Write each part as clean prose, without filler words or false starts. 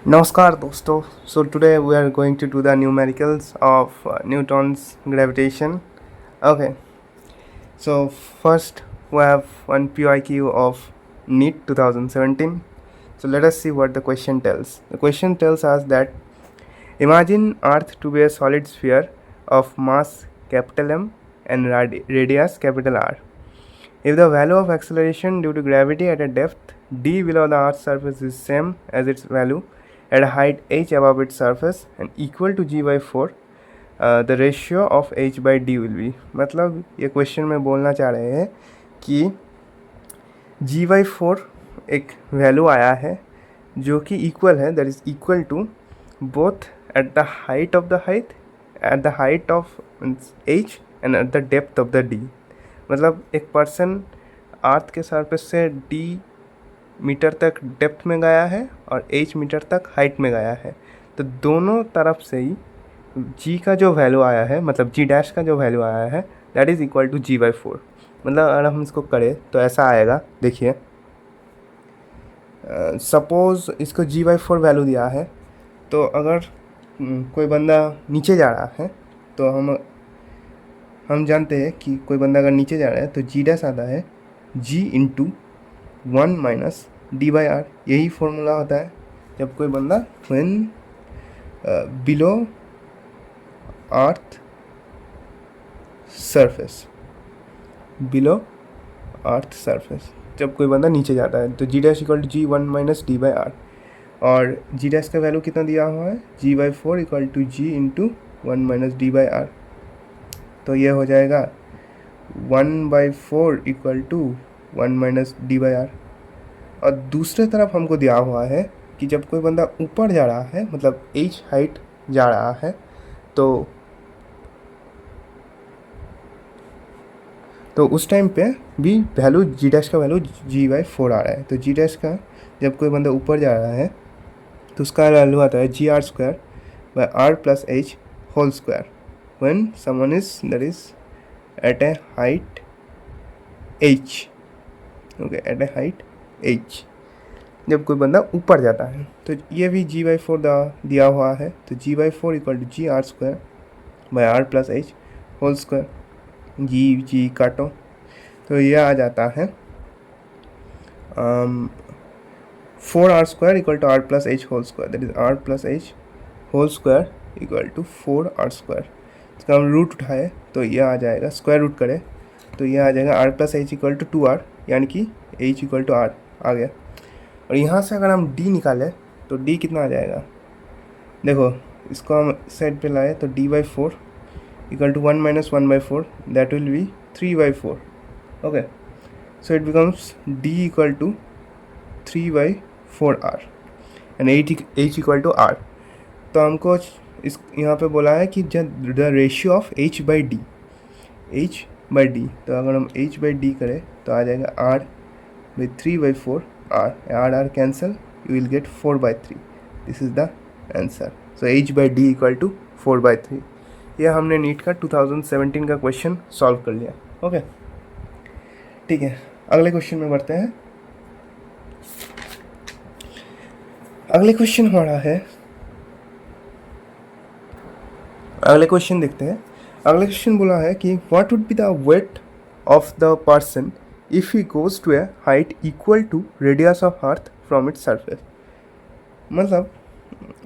नमस्कार दोस्तों. So today we are going to do the numericals of Newton's gravitation. Okay, so first we have one PYQ of NEET 2017. So let us see what the question tells. The question tells us that imagine Earth to be a solid sphere of mass capital M and radius capital R. If the value of acceleration due to gravity at a depth d below the Earth's surface is same as its value at a height h above its surface and equal to g by 4, the ratio of h by d will be. मतलब ये question में बोलना चाह रहे हैं कि g by 4 एक value आया है जो कि इक्वल है, that is equal to both at the height of the height of h and at the depth of the d. मतलब एक पर्सन अर्थ के सरफेस से d मीटर तक डेप्थ में गया है और h मीटर तक हाइट में गया है, तो दोनों तरफ से ही g का जो वैल्यू आया है, मतलब g डैश का जो वैल्यू आया है, that is equal to g by 4. मतलब अगर हम इसको करें तो ऐसा आएगा. देखिए, सपोज़ इसको g बाई 4 वैल्यू दिया है, तो अगर कोई बंदा नीचे जा रहा है तो हम जानते हैं कि कोई बंदा अगर नीचे जा रहा है तो g डैश आता है g into 1 minus D by R. यही फॉर्मूला होता है जब कोई बंदा व्हेन बिलो अर्थ सरफेस जब कोई बंदा नीचे जाता है तो जी dash equal to g 1 minus D by r. और जी डैश का वैल्यू कितना दिया हुआ है, g by 4 equal to g into 1 minus D by r. तो ये हो जाएगा 1 by 4 equal to 1 minus D by r. और दूसरे तरफ हमको दिया हुआ है कि जब कोई बंदा ऊपर जा रहा है, मतलब h हाइट जा रहा है, तो उस टाइम पे भी वैल्यू जी डैश का वैल्यू जी बाई 4 आ रहा है. तो जी डैश का जब कोई बंदा ऊपर जा रहा है तो उसका वैल्यू आता है g r square by are plus H whole square when someone is that is at a height h. Okay, at a height h जब कोई बंदा ऊपर जाता है. तो ये भी जी बाई 4 दिया हुआ है. तो g by 4 equal to g r square by are plus H whole square. G काटो तो ये आ जाता है 4r square equal to r plus H whole square. That is r plus H whole square equal to 4r square. इसका हम root उठाए तो ये आ जाएगा, स्क्वायर रूट करें तो ये आ जाएगा R plus H equal to 2r, यानी कि h इक्वल टू आर आ गया. और यहाँ से अगर हम d निकालें तो d कितना आ जाएगा, देखो इसको हम साइड पे लाए तो d by 4 equal to 1 minus 1 by 4, that will be 3 by 4. Okay, so it becomes d equal to 3 by 4r and h equal to r. तो हमको इस यहाँ पे बोला है कि the ratio of h by D, तो अगर हम h बाई डी करें तो आ जाएगा r by 3 by 4 r cancel, you will get 4 by 3. This is the answer. So h by D equal to 4 by 3. यह हमने नीट का 2017 का क्वेश्चन सॉल्व कर लिया. ओके, ठीक है, अगले क्वेश्चन में बढ़ते हैं. अगले क्वेश्चन देखते हैं. अगले क्वेश्चन बोला है कि what would be the weight of the person if he goes to a height equal to radius of earth from its surface. मतलब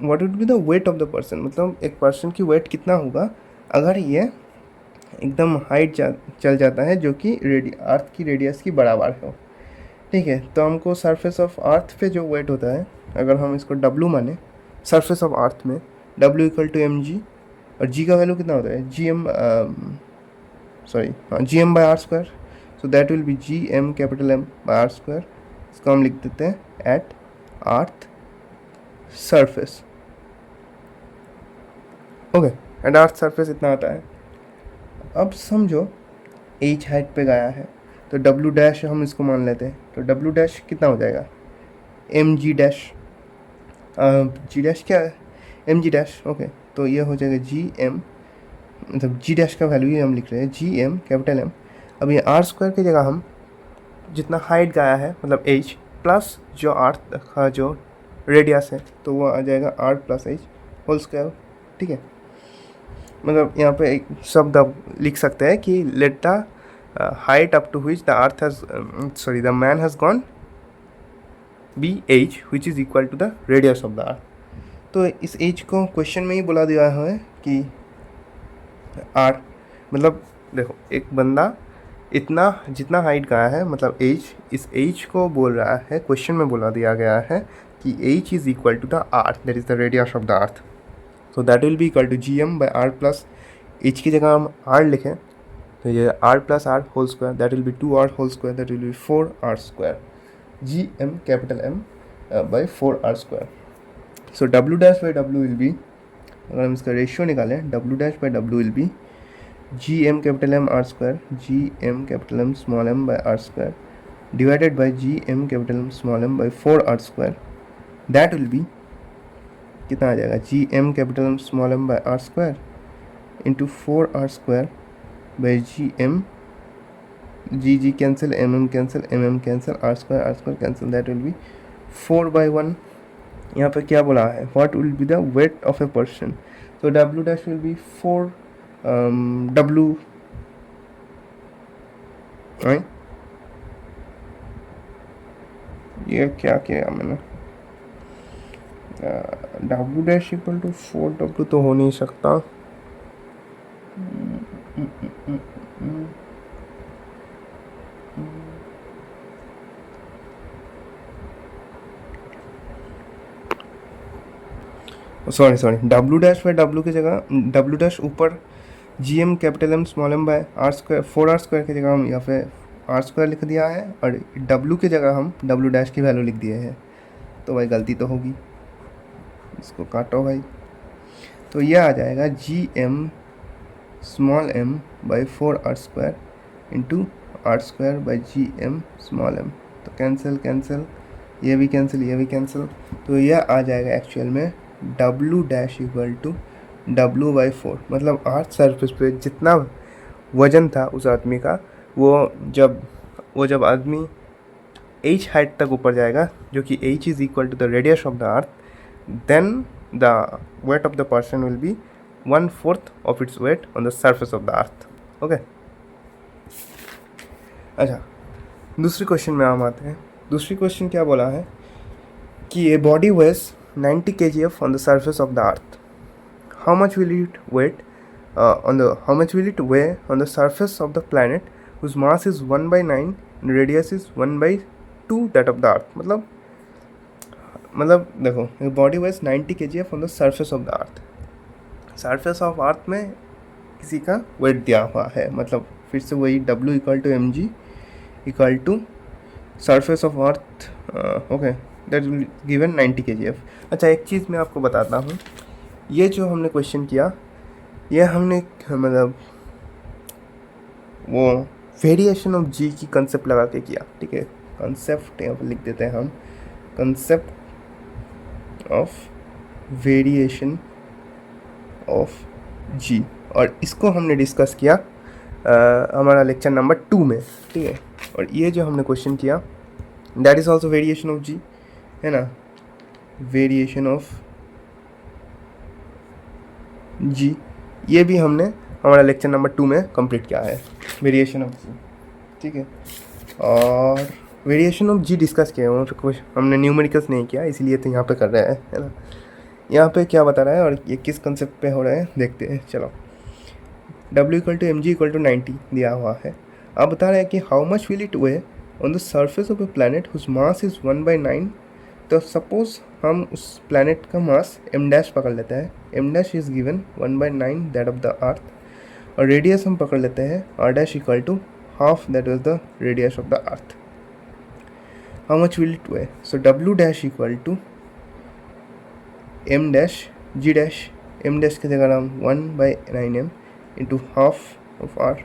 what would be the weight of the person, मतलब एक person की wait कितना होगा अगर ये एकदम height चल जाता है जो कि अर्थ की रेडियस की बराबर हो. ठीक है, तो हमको सरफेस ऑफ अर्थ पे जो वेट होता है, अगर हम इसको W माने सरफेस ऑफ अर्थ में, W equal to M G, और G का वैल्यू कितना होता है G M by R square. So that will be G M capital M by R square. इसको हम लिख देते हैं at earth surface. Okay, at earth surface इतना आता है. अब समझो h हाइट पे गया है तो W डैश हम इसको मान लेते हैं. तो W डैश कितना हो जाएगा, एम जी डैश, जी डैश क्या है, एम जी डैश. ओके, तो ये हो जाएगा जी एम, मतलब जी डैश का वैल्यू ही हम लिख रहे हैं जी एम कैपिटल M. अब ये आर स्क्वायर की जगह हम जितना हाइट गया है, मतलब h प्लस जो अर्थ का जो रेडियस है तो वो आ जाएगा R plus H whole square, ठीक है। मतलब यहाँ पे एक शब्द आप लिख सकते हैं कि let the height up to which the earth has sorry the man has gone be h which is equal to the radius of the earth. तो इस एज को क्वेश्चन में ही बोला दिया है कि आर, मतलब देखो एक बंदा इतना जितना हाइट गया है, मतलब एज, इस एज को बोल रहा है, क्वेश्चन में बोला दिया गया है कि h is equal to the earth, that is the radius of the earth. So that will be equal to G M by are plus H की जगह हम आर लिखें तो ये R plus R whole square, that will be 2r whole square, that will be 4r square, G M capital M by 4r square. So W dash by W will be, अगर हम इसका ratio निकालें, W dash by W will be G M capital M R square, G M capital M small M by R square divided by G M capital M small M by 4r square, that will be कितना आ जाएगा, G M capital M small M by R square into 4r square by G M, G cancel, M cancel, M cancel, R square cancel, that will be 4/1। यहाँ पे क्या बोला है, what will be the weight of a person, तो W dash will be 4 W, ये क्या किया मैंने, W dash equal to 4w तो हो नहीं सकता, sorry W dash by W की जगह डब्ल्यू डैश ऊपर G M capital M small M by R square, 4r square की जगह हम यहाँ पे आर स्क्वायर लिख दिया है और डब्ल्यू की जगह हम डब्ल्यू डैश की वैल्यू लिख दिए हैं, तो भाई गलती तो होगी, इसको काटो भाई। तो यह आ जाएगा G M small M by 4r square into R square by G M small M, तो कैंसिल कैंसिल, ये भी कैंसिल, ये भी कैंसिल, तो यह आ जाएगा एक्चुअल में W dash equal to W by 4, मतलब अर्थ सरफेस पे जितना वजन था उस आदमी का, वो जब आदमी एच हाइट तक ऊपर जाएगा, जो कि H is equal to the radius of the earth, then the weight of the person will be 1/4 of its weight on the surface of the earth. Okay, अच्छा दूसरी क्वेश्चन में हम आते हैं। दूसरी क्वेश्चन क्या बोला है कि a body weighs 90 kgf on the surface of the earth, how much will it weigh on the surface of the planet whose mass is 1/9 and radius is 1/2 that of the earth। मतलब देखो, a body weighs 90 kgf on the surface of the earth, surface of earth में किसी का wait दिया हुआ है, मतलब फिर से वही W equal to M G equal to surface of earth, okay, that will given 90 kgf। अच्छा एक चीज़ मैं आपको बताता हूँ, ये जो हमने क्वेश्चन किया, ये हमने मतलब वो वेरिएशन ऑफ जी की कंसेप्ट लगा के किया, ठीक है, कंसेप्ट यहाँ पर लिख देते हैं हम, कंसेप्ट ऑफ वेरिएशन ऑफ जी, और इसको हमने डिस्कस किया हमारा लेक्चर नंबर 2 में, ठीक है। और ये जो हमने क्वेश्चन किया that is also variation of g, है ना, वेरिएशन ऑफ जी, ये भी हमने हमारा लेक्चर नंबर 2 में कंप्लीट किया है, वेरिएशन ऑफ जी, ठीक है। और वेरिएशन ऑफ जी डिस्कस किया है, कुछ हमने न्यूमेरिकल्स नहीं किया, इसलिए तो यहाँ पे कर रहे हैं, है ना। यहाँ पे क्या बता रहा है और ये किस कंसेप्ट पे हो रहा है देखते हैं, चलो। W equal to M G equal to 90 दिया हुआ है, अब बता रहा है कि how much will it weigh on the surface of a planet whose mass is 1/9। तो सपोज हम उस प्लानट का मास m डैश पकड़ लेते हैं, m dash is given 1/9 that of the earth, और रेडियस हम पकड़ लेते हैं r dash equal to half that is the radius of the earth. How much will it weigh, so W dash equal to m dash g dash, m dash की जगह हम 1/9m into half of r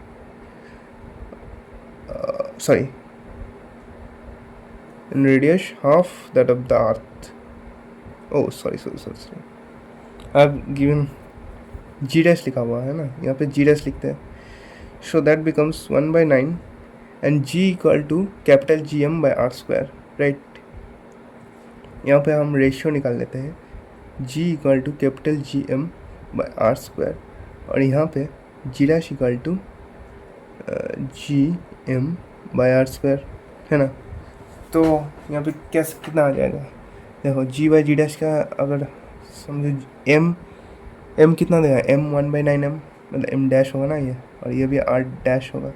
in radius half that of the earth, oh sorry I have given g dash लिखा हुआ है ना, यहाँ पे g dash लिखते हैं, so that becomes 1/9 and g equal to capital GM by r square, right। यहाँ पे हम रेशियो निकाल लेते हैं, G equal to capital G M by R square, और यहाँ पे G dash equal to G M by R square, है ना। तो यहाँ पे कैसे कितना आ जाएगा, देखो जी बाई जी डैश का अगर समझो एम कितना देगा, एम 1/9 एम, मतलब एम डैश होगा ना ये, और ये भी आर डैश होगा,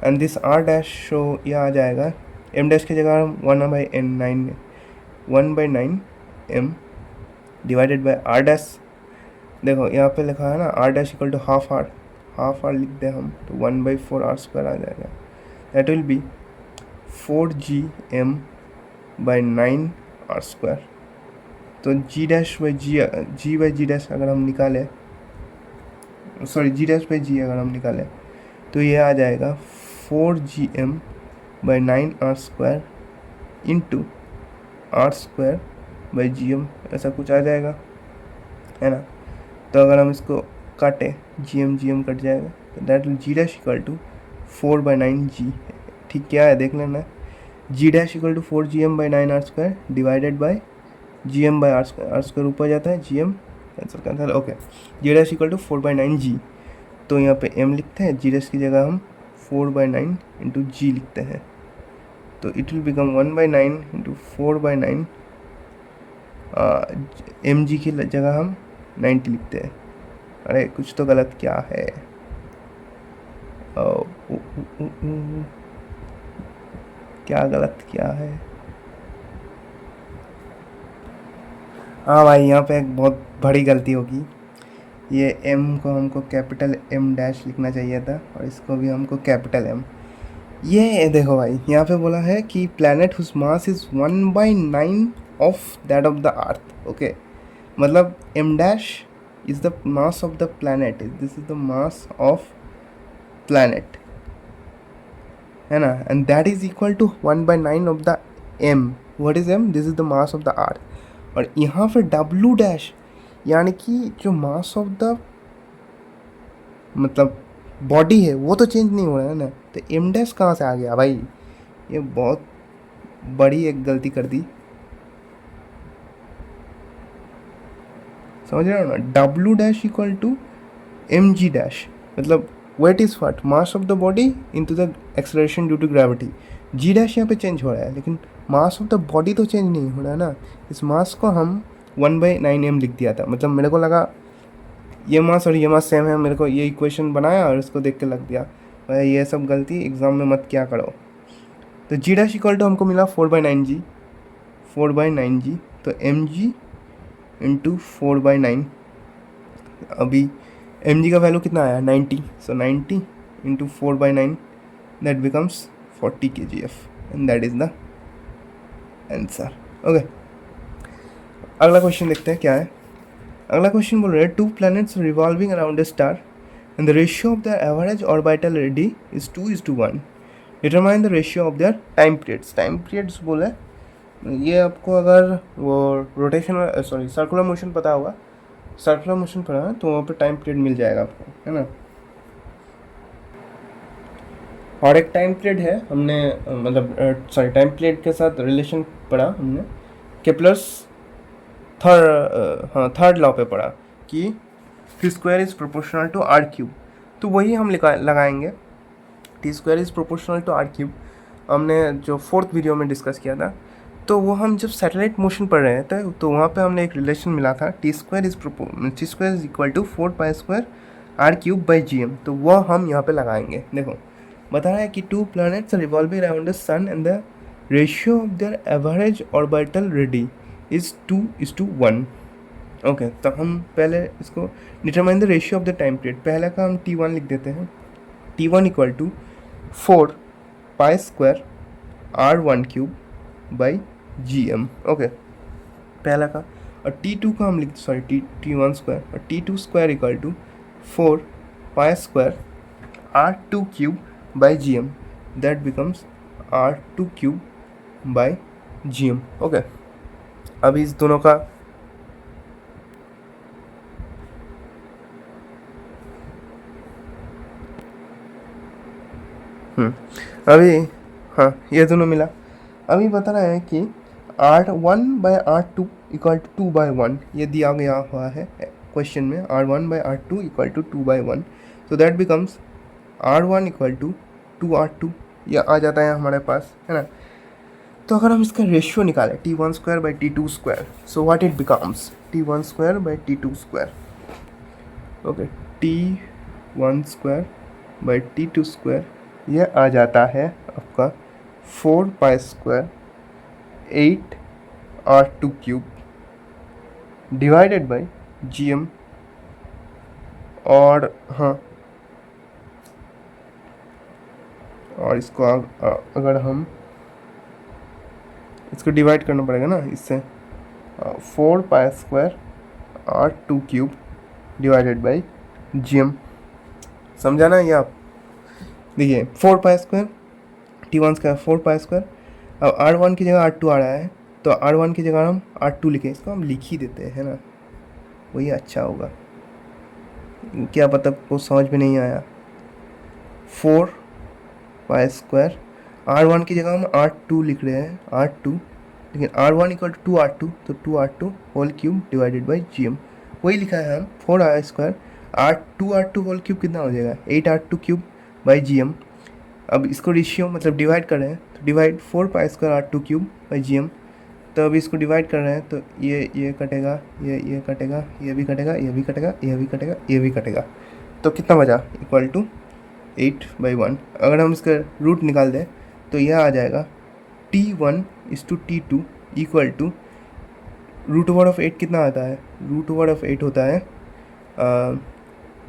and this R dash, so ये आ जाएगा एम डैश की जगह हम 1/9 M divided by R dash. देखो यहाँ पे लिखा है ना R dash equal to half R लिख दें हम, तो 1/4 आर स्क्वायर आ जाएगा, that will be 4gm by 9 R square. तो जी डैश बाई जी डैश अगर हम निकालें, sorry G dash by G अगर हम निकालें, तो ये आ जाएगा 4gm by 9 R square into R square by G M, ऐसा कुछ आ जाएगा, है ना। तो अगर हम इसको काटें, जी एम कट जाएगा, तो that will G dash equal to 4/9 G, ठीक क्या है देख लेना, G dash equal to 4gm by 9 R square divided by G M by R square ऊपर जाता है, G M cancel, okay, G dash equal to 4/9 G. तो यहाँ पे m लिखते हैं, जी डैश की जगह हम 4/9 इंटू जी लिखते हैं, तो it will become 1/9 into 4/9, M G की जगह हम 90 लिखते हैं। अरे कुछ तो गलत क्या है, क्या गलत क्या है, हाँ भाई यहाँ पे एक बहुत बड़ी गलती होगी, ये m को हमको कैपिटल M डैश लिखना चाहिए था, और इसको भी हमको कैपिटल M। ये देखो भाई यहाँ पे बोला है कि planet whose mass is 1/9 of that of the earth, okay, मतलब m dash is the mass of the planet, this is the mass of planet, है ना, and that is equal to 1/9 of the m, what is m, this is the mass of the earth. और यहाँ पे W dash यानी कि जो mass of the मतलब body है वो तो चेंज नहीं हो रहा है ना, तो एम डैश कहाँ से आ गया भाई, ये बहुत बड़ी एक गलती कर दी, समझ रहे हो ना। W dash equal to M G dash, मतलब weight is what, mass of the body into the acceleration due to gravity, G dash यहाँ पे चेंज हो रहा है, लेकिन मास ऑफ द बॉडी तो चेंज नहीं हो रहा है ना। इस मास को हम 1/9 m लिख दिया था, मतलब मेरे को लगा ये मास और ये मास सेम है, मेरे को ये इक्वेशन बनाया और इसको देख के लग गया, भाई ये सब गलती एग्ज़ाम में मत क्या करो। तो जी डैश इक्वल टू हमको मिला 4/9 जी, तो एम जी इंटू 4/9, अभी एम जी का वैल्यू कितना आया 90, सो 90 into 4/9 that becomes 40 kgf, and that is the answer, okay. अगला क्वेश्चन देखते हैं क्या है। अगला क्वेश्चन बोल रहे हैं to planets revolving around a star and the ratio of their average orbital ready is 2:1, determine the ratio of their time periods बोले, ये आपको अगर वो रोटेशनल सॉरी सर्कुलर मोशन पता होगा, सर्कुलर मोशन पढ़ा है तो वहाँ पे टाइम पीरियड मिल जाएगा आपको, है ना। और एक टाइम पीरियड है, हमने मतलब सॉरी टाइम पीरियड के साथ रिलेशन पढ़ा हमने केप्लर्स थर्ड लॉ पे पढ़ा कि T square is proportional to R cube, तो वही हम लगाएंगे, T square is proportional to R cube, हमने जो 4th वीडियो में डिस्कस किया था। तो वो हम जब सैटेलाइट मोशन पढ़ रहे थे तो वहाँ पे हमने एक रिलेशन मिला था, T square is equal to 4π² R cube by G M, तो वह हम यहाँ पे लगाएंगे। देखो बता रहा है कि two planets revolving around the sun and the ratio of their average orbital radii is 2:1, okay. तो हम पहले इसको determine the ratio of the time period, पहले का हम T1 लिख देते हैं, T1 equal to 4π² R1³ by GM, okay, पहला का। और T2 का हम लिखते सॉरी T1 स्क्वायर, और T2 square equal to 4π² R2³ by GM, that becomes R2³ by GM, okay. अभी इस दोनों का अभी हाँ ये दोनों मिला। अभी बता रहा है कि R1/R2 इक्वल टू 2/1, ये दिया गया हुआ है क्वेश्चन में, R1/R2 equal to 2/1, so that becomes R1 equal to 2R2, ये आ जाता है हमारे पास, है ना। तो अगर हम इसका रेशियो निकालें T1²/T2², so what it becomes T1²/T2², okay, T1²/T2², ये आ जाता है आपका 4π² 8R2³ डिवाइडेड बाई GM, और हाँ, और इसको अगर हम इसको डिवाइड करना पड़ेगा ना इससे, 4π² R2³ डिवाइडेड बाई GM, समझा ना ये आप। देखिए 4π² T1², 4π², अब R1 की जगह R2 आ रहा है, तो R1 की जगह हम R2 लिखें, इसको हम लिख ही देते हैं, है ना, वही अच्छा होगा। क्या पता को समझ में नहीं आया। 4π² R1 की जगह हम R2 लिख रहे हैं, R2, लेकिन R1 इक्वल टू 2R2, तो 2R2³ डिवाइडेड बाई GM, वही लिखा है हम 4R² R2 कितना हो जाएगा 8R2³ बाई GM। अब इसको रेशियो मतलब डिवाइड कर रहे हैं, तो डिवाइड 4π² R2³ बाई GM, तो अब इसको डिवाइड कर रहे हैं, तो ये कटेगा, ये कटेगा, ये भी कटेगा, ये भी कटेगा, ये भी कटेगा, ये भी कटेगा, तो कितना बचा इक्वल टू 8/1। अगर हम इसका रूट निकाल दें तो यह आ जाएगा T1:T2 इक्वल टू √8 कितना आता है, √8 होता है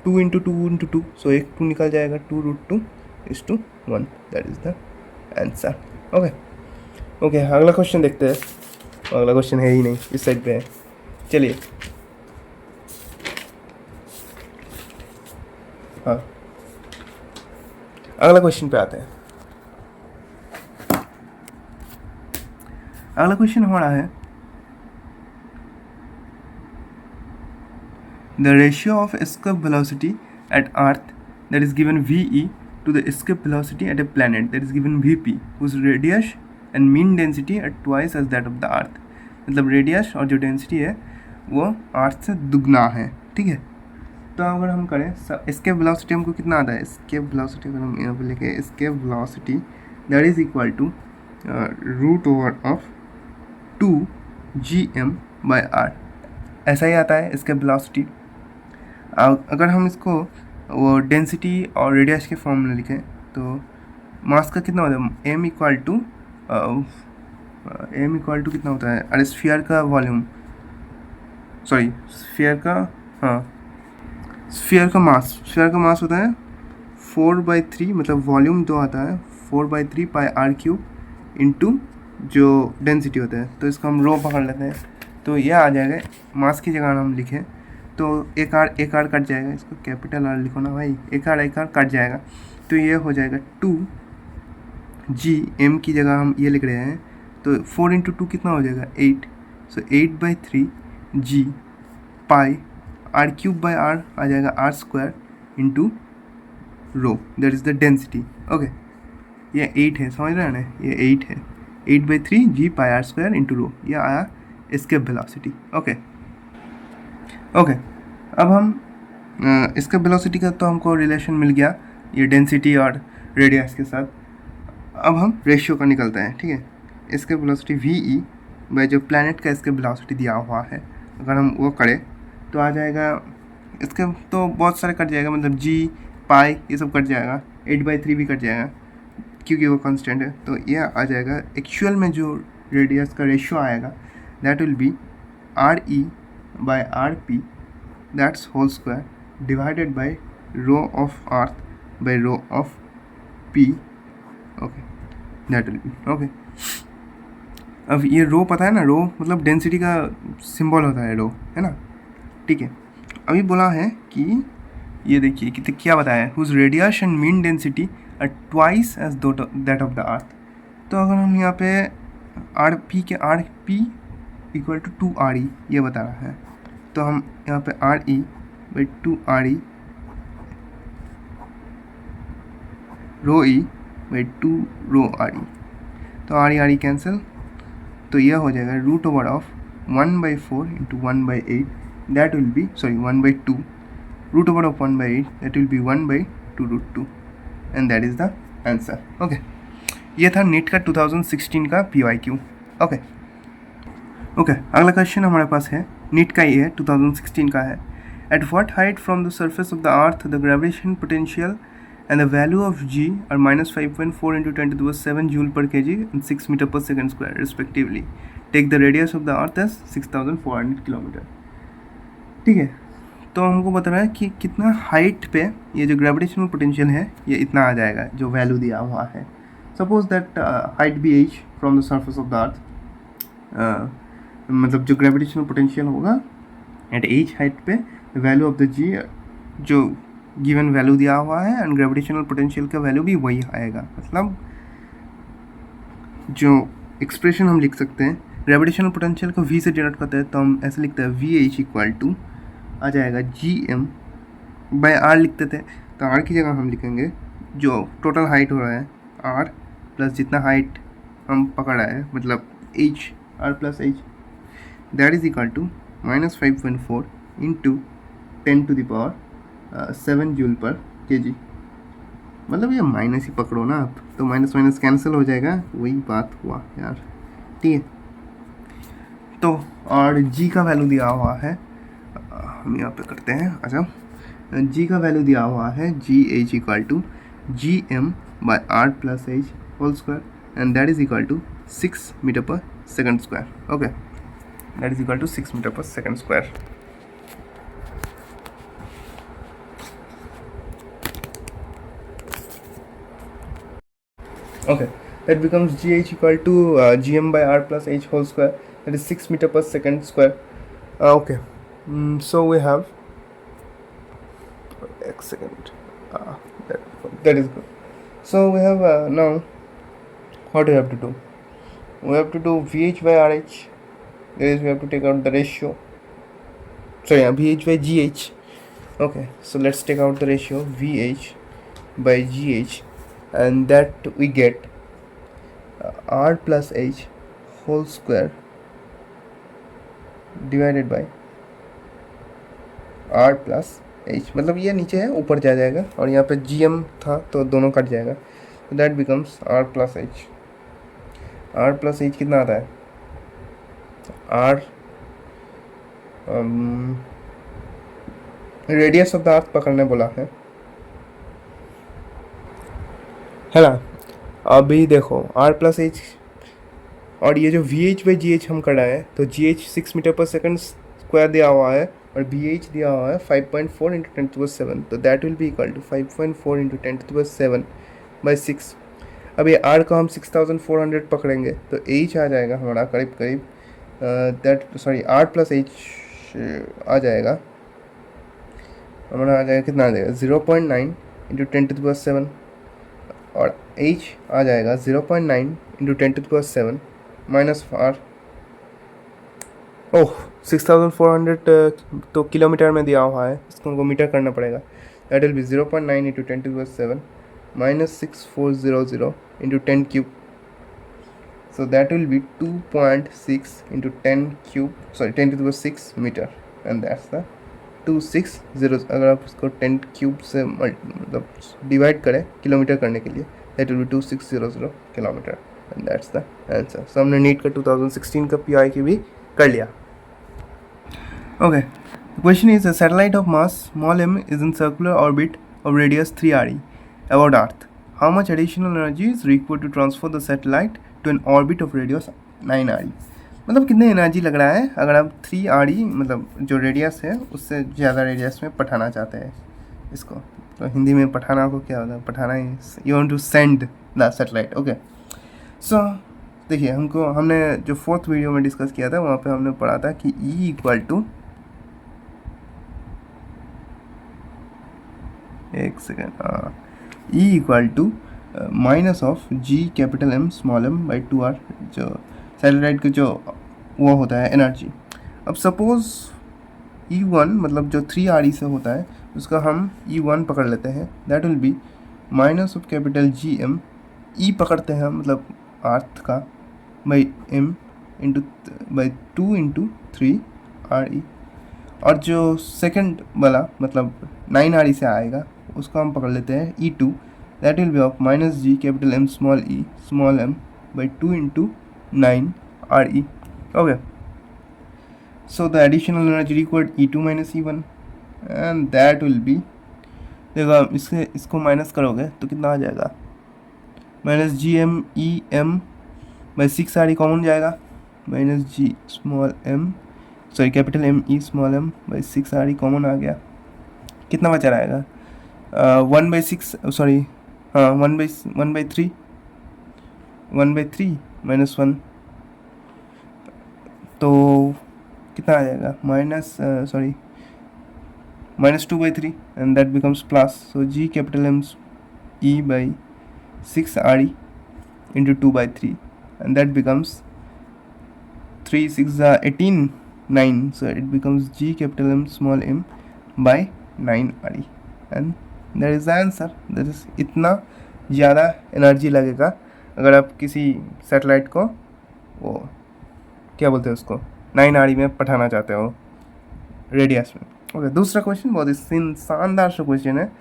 2 × 2 × 2, सो एक 2 निकल जाएगा, 2√2:1, that is the answer. Okay, अगला क्वेश्चन देखते हैं। अगला क्वेश्चन है ही नहीं, इस साइड पे है, चलिए। हाँ, अगला क्वेश्चन पे आते हैं। अगला क्वेश्चन हमारा है the ratio of escape velocity at earth that is given VE to the escape velocity at a planet that is given VP whose radius and mean density are twice as that of the earth। मतलब radius और जो density है वो अर्थ से दुगना है, ठीक है। तो अगर हम करें एस्केप वेलोसिटी हमको कितना आता है, एस्केप वेलोसिटी अगर हम यहाँ पे लिखे escape velocity that is equal to √2gm/r, ऐसा ही आता है एस्केप वेलोसिटी। अगर हम इसको वो डेंसिटी और रेडियस के फॉर्म में लिखें तो मास का कितना होता है, m इक्वल टू कितना होता है, अरे स्फीयर का वॉल्यूम, सॉरी स्फीयर का मास होता है 4/3, मतलब वॉल्यूम जो आता है 4/3 πr³ इंटू जो डेंसिटी होता है, तो इसको हम रो पकड़ लेते हैं, तो यह आ जाएगा। मास की जगह हम लिखें तो एक आर कट जाएगा, इसको कैपिटल R लिखो ना भाई, एक आर कट जाएगा, तो ये हो जाएगा 2g, m की जगह हम ये लिख रहे हैं, तो 4 × 2 कितना हो जाएगा 8, सो 8/3g पाई r³ आ जाएगा r² into rho, that is the density. Okay, ये 8 है, समझ रहे हैं ना, ये 8 है, 8/3g पाई r² इंटू रो, यह आया एस्केप वेलोसिटी। ओके, अब हम इसका वेलोसिटी का तो हमको रिलेशन मिल गया ये डेंसिटी और रेडियस के साथ। अब हम रेशियो का निकलते हैं, ठीक है। इसका वेलोसिटी VE बाय जो प्लैनेट का इसका वेलोसिटी दिया हुआ है, अगर हम वो करें तो आ जाएगा, इसके तो बहुत सारे कट जाएगा, मतलब g पाई ये सब कट जाएगा, 8/3 भी कट जाएगा क्योंकि वो कांस्टेंट है, तो ये आ जाएगा एक्चुअल में जो रेडियस का रेशियो आएगा that will B RE/RP that's whole square divided by rho of earth by rho of P, okay, that will be okay। अब ये रो पता है ना, रो मतलब डेंसिटी का सिंबल होता है रो, है ना, ठीक है। अभी बोला है कि ये देखिए कि क्या बताया है, whose radius and mean density are twice as that of the earth। तो अगर हम यहाँ पे RP इक्वल टू 2RE ये बता रहा है, तो हम यहाँ पे RE/2RE ρE/2 ρRE, तो RE कैंसिल, तो यह हो जाएगा root over of 1/4 into 1/8, that will be 1/2, root over of 1/8 that will be 1/2 root 2, and that is the answer. Okay, ये था नीट का 2016 का PYQ। ओके, अगला क्वेश्चन हमारे पास है, नीट का ये है, 2016 का है। At what height from the surface of the earth the gravitation potential and the value of g are -5.4 into 10⁻⁷ joule per kg and 6 meter per second square respectively. Take the radius of the earth as 6400 kilometre. ठीक है, तो हमको बता रहा है कि कितना height पे ये जो ग्रेविटेशनल पोटेंशियल है ये इतना आ जाएगा, जो वैल्यू दिया हुआ है। Suppose that height be h from the surface of the earth, मतलब जो ग्रेविटेशनल पोटेंशियल होगा एट h हाइट पे, वैल्यू ऑफ द g जो गिवन वैल्यू दिया हुआ है एंड ग्रेविटेशनल पोटेंशियल का वैल्यू भी वही आएगा। मतलब जो एक्सप्रेशन हम लिख सकते हैं, ग्रेविटेशनल पोटेंशियल को v से डिनोट करते हैं, तो हम ऐसे लिखते हैं VH इक्वल टू आ जाएगा GM/r लिखते थे, तो r की जगह हम लिखेंगे जो टोटल हाइट हो रहा है r प्लस जितना हाइट हम पकड़ रहे हैं, मतलब h, r plus h, that is equal to -5.4 into 10⁻⁷ joule per kg। मतलब ये माइनस ही पकड़ो ना आप, तो माइनस माइनस कैंसिल हो जाएगा, वही बात हुआ यार। ठीक है, तो और g का वैल्यू दिया हुआ है, हम यहाँ पे करते हैं। अच्छा, g का वैल्यू दिया हुआ है GH equal to GM/r plus h whole square and that is equal to 6 metre per second square. Okay, that is equal to 6 metre per second square. Okay, that becomes GH equal to GM/r plus h whole square, that is 6 meter per second square. Okay, so we have X second. That is good. So we have now what we have to do? We have to do VH/RH. That is, we have to take out the ratio. So yeah, VH/GH. Okay, so let's take out the ratio VH/GH. And that we get r plus h whole square divided by r plus h, मतलब ये नीचे है ऊपर जा जाएगा, और यहाँ पे gm था तो दोनों कट जाएगा, तो that becomes r plus h। r plus h कितना आता है? r रेडियस ऑफ द अर्थ पकड़ने बोला है ना। अभी देखो r प्लस h और ये जो VH/GH हम कर रहे हैं, तो GH 6 metre per second square दिया हुआ है और BH दिया हुआ है 5.4 इंटू 10⁻⁷, तो that will be equal to 5.4 into 10⁻⁷/6। अब ये r को हम 6400 पकड़ेंगे तो h आ जाएगा हमारा करीब r प्लस h आ जाएगा हमारा, आ जाएगा कितना आ जाएगा 0.9 इंटू 10⁻⁷, और h आ जाएगा 0.9 इंटू 10⁻⁷ माइनस r। ओह, 6400 तो किलोमीटर में दिया हुआ है, इसको हमको मीटर करना पड़ेगा। That will be 0.9 into 10⁻⁷ minus 6400 into 10 cube, so that will be 2.6 into 10⁶ metre, and that's the 260। अगर आप उसको 10 क्यूब से मतलब डिवाइड करें किलोमीटर करने के लिए, that will be 2600 kilometre, and that's the answer. So हमने नीट का 2016 का PYQ भी कर लिया। Okay, question is, a satellite of mass small m is in circular orbit of radius 3 RE about earth. How much additional energy is required to transfer the satellite to an orbit of radius 9 RE। मतलब कितने energy लग रहा है अगर आप 3 RE मतलब जो radius है उससे ज़्यादा रेडियस में पठाना चाहते हैं इसको, तो हिंदी में पठाना को क्या होता है? पठाना ही, you want to send the satellite. Okay, so देखिए, हमने जो 4th वीडियो में डिस्कस किया था वहाँ पे हमने पढ़ा था कि E इक्वल टू, एक second, E equal to minus of G capital M small m by 2R, जो सैटेलाइट का जो वो होता है एनर्जी। अब सपोज E1 मतलब जो 3 RE से होता है उसका हम E1 पकड़ लेते हैं, that will B minus of capital GM, E पकड़ते हैं मतलब अर्थ का, by M into by 2 into 3 RE। और जो सेकंड वाला मतलब 9 RE से आएगा उसको हम पकड़ लेते हैं E2, that will be of minus G capital M small e small m by 2 into 9 RE। Okay, so the additional energy required E2 minus E1 and that will be, देखो इसको माइनस करोगे तो कितना आ जाएगा, minus G M E M by 6 RE common जाएगा, minus G small m sorry capital M E small m by 6 RE common आ गया, कितना बचा रहेगा 1/6 सॉरी हाँ 1/3 माइनस 1, तो कितना आ जाएगा minus sorry minus 2/3 and that becomes plus, so G capital M E by 6 RE into 2/3 and that becomes 3 6 18 9, so it becomes G capital M small m by 9 RE and that is the answer। that is इतना ज़्यादा energy लगेगा अगर आप किसी satellite को वो क्या बोलते हैं उसको 9 RE में पठाना चाहते हो रेडियस में। ओके, दूसरा क्वेश्चन बहुत ही शानदार सा क्वेश्चन है।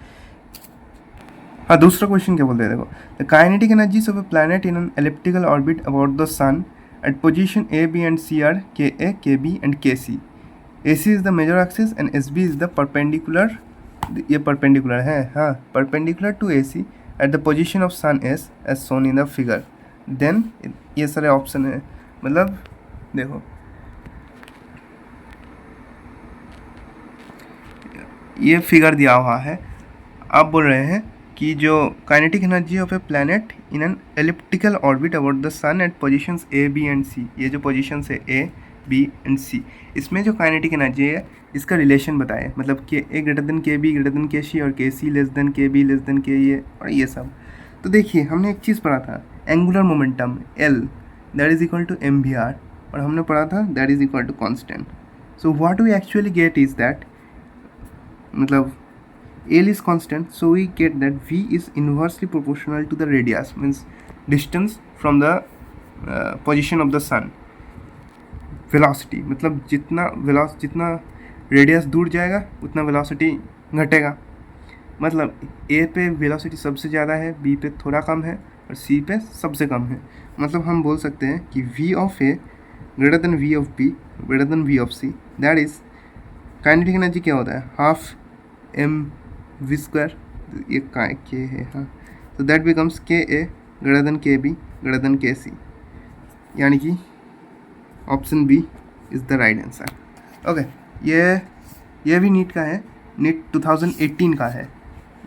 हाँ, दूसरा क्वेश्चन क्या बोलते हैं देखो, the kinetic energies of a planet in an elliptical orbit about the sun at position A, B and C are KA, KB and KC। AC is the major axis and SB is the perpendicular, ये perpendicular है हाँ, perpendicular to AC at the position of sun S as shown in the figure। then ये सारे option है, मतलब देखो ये figure दिया हुआ है, आप बोल रहे हैं कि जो kinetic energy of a planet in an elliptical orbit about the sun at positions A, B and C, ये जो पोजीशंस है A, B एंड C, इसमें जो काइनेटिक एनर्जी है इसका रिलेशन बताए, मतलब कि A greater than KB greater than KC और KC less than KB less than KA और ये सब। तो देखिए हमने एक चीज़ पढ़ा था, angular momentum L that is equal to mvr, और हमने पढ़ा था that is equal to constant. So what we actually get is that, मतलब L is constant, so we get that V is inversely proportional to the radius, means distance from the position of the sun। velocity मतलब जितना radius दूर जाएगा उतना velocity घटेगा, मतलब A पे velocity सबसे ज़्यादा है, B पे थोड़ा कम है और C पे सबसे कम है। मतलब हम बोल सकते हैं कि V of A greater than V of B greater than V of C, that is kinetic energy क्या होता है, हाफ mv स्क्वायर, ये के है हाँ, तो that becomes KA greater than KB greater than KC, यानी कि option B is the right answer. Okay, ये भी नीट का है, नीट 2018 का है,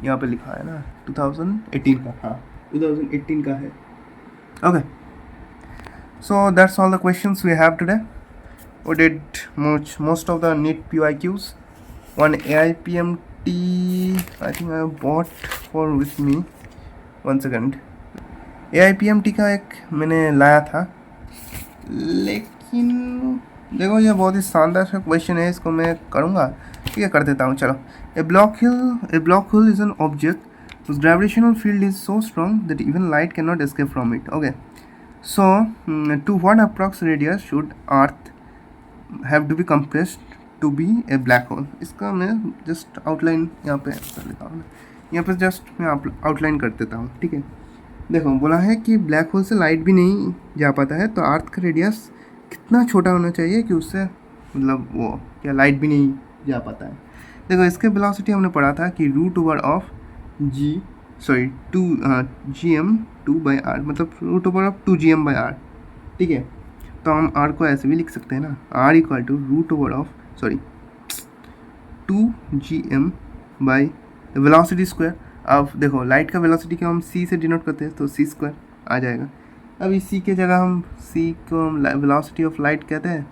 यहाँ पे लिखा है ना 2018 का, हाँ 2018 का है। Okay, so that's all the questions we have today। we did most of the NEET PYQs। one AIPMT I think I bought for with me, one second। AIPMT का एक मैंने लाया था, लेकिन देखो ये बहुत ही शानदार सा क्वेश्चन है, इसको मैं करूँगा, ठीक है कर देता हूँ। चलो, a black hole is an object whose gravitational field is so strong that even light cannot escape from it। okay, so to what approx radius should earth have to be compressed to be a black hole। इसका मैं just outline यहाँ पे कर लेता हूँ, यहाँ पे just मैं आउटलाइन कर देता हूँ, ठीक है। देखो बोला है कि ब्लैक होल से लाइट भी नहीं जा पाता है, तो अर्थ का रेडियस कितना छोटा होना चाहिए कि उससे मतलब वो क्या लाइट भी नहीं जा पाता है। देखो इसके वेलोसिटी हमने पढ़ा था कि रूट ऑफ GM2/r, मतलब रूट/2 GM/r, ठीक है। तो हम r को ऐसे भी लिख सकते हैं ना, r equal to root 2 GM velocity square. अब देखो लाइट का वेलोसिटी को हम c से डिनोट करते हैं, तो c स्क्वायर आ जाएगा। अब इस c के जगह हम c को हम वेलोसिटी ऑफ लाइट कहते हैं,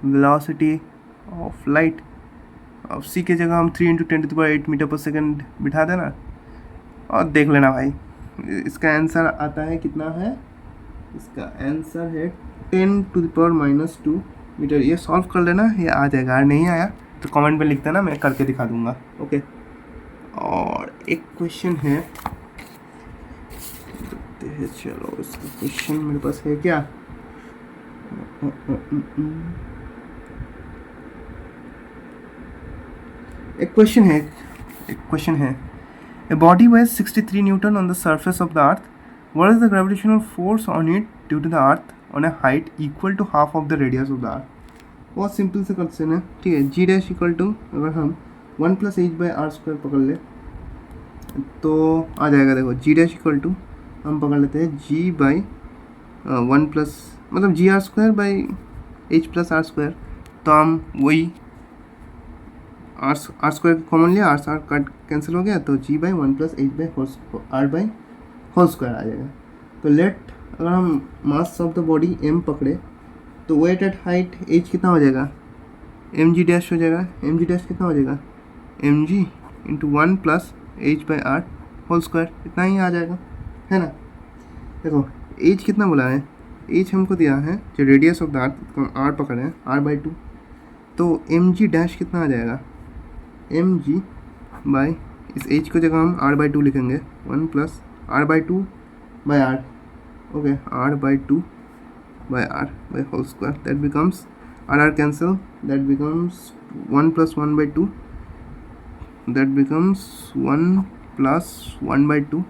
वेलोसिटी ऑफ लाइट। अब c के जगह हम 3 × 10⁸ मीटर पर सेकंड बिठा देना और देख लेना भाई, इसका आंसर आता है कितना है, इसका आंसर है 10⁻⁻2 मीटर। ये सॉल्व कर लेना, ये आ जाएगा। नहीं आया तो कमेंट में लिख देना, मैं करके दिखा दूंगा। ओके, और एक क्वेश्चन है, देखते हैं, चलो इसका क्वेश्चन मेरे पास है क्या, एक क्वेश्चन है A body weighs 63 Newton on the surface of the Earth. What is the gravitational force on it due to the Earth on a height equal to half of the radius of the Earth? बहुत simple से question है, ठीक है। जी dash equal to, अगर हम 1+h/r² पकड़ ले तो आ जाएगा। देखो जी डैश इक्वल टू हम पकड़ लेते हैं जी बाई 1+ मतलब GR² तो हम वही r² कॉमन लिया, r कट कैंसिल हो गया तो g/1+h/r/होल² आ जाएगा। तो लेट अगर हम मास ऑफ द बॉडी m पकड़े तो वेट एट हाइट h कितना हो जाएगा, mg डैश हो जाएगा। mg डैश कितना हो जाएगा, mg इंटू 1+h/r/2 इतना ही आ जाएगा, है ना। देखो h कितना बोला है, h हमको दिया है जो radius of the earth r पकड़े हैं r/2, तो mg डैश कितना आ जाएगा, mg बाई इस h को जगह हम r/2 लिखेंगे 1+r/2/r, okay, r/2/r/2 that becomes r cancel, that becomes 1+1/2, that becomes 1+1/2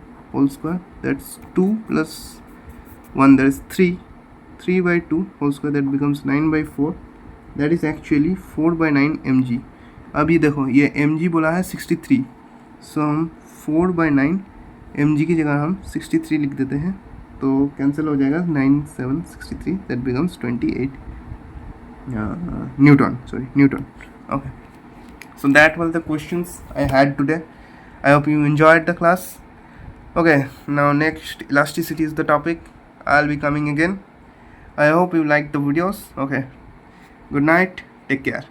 that's 2+1 that is 3/2 that becomes 9/4 that is actually 4/9 mg। अब ये देखो ये mg बोला है 63, सो हम 4/9 mg की जगह हम 63 लिख देते हैं तो कैंसिल हो जाएगा 9 7 63 that becomes 28 Newton, okay. So that were the questions I had today. I hope you enjoyed the class. Okay, now next elasticity is the topic. I'll be coming again. I hope you liked the videos. Okay, good night, take care.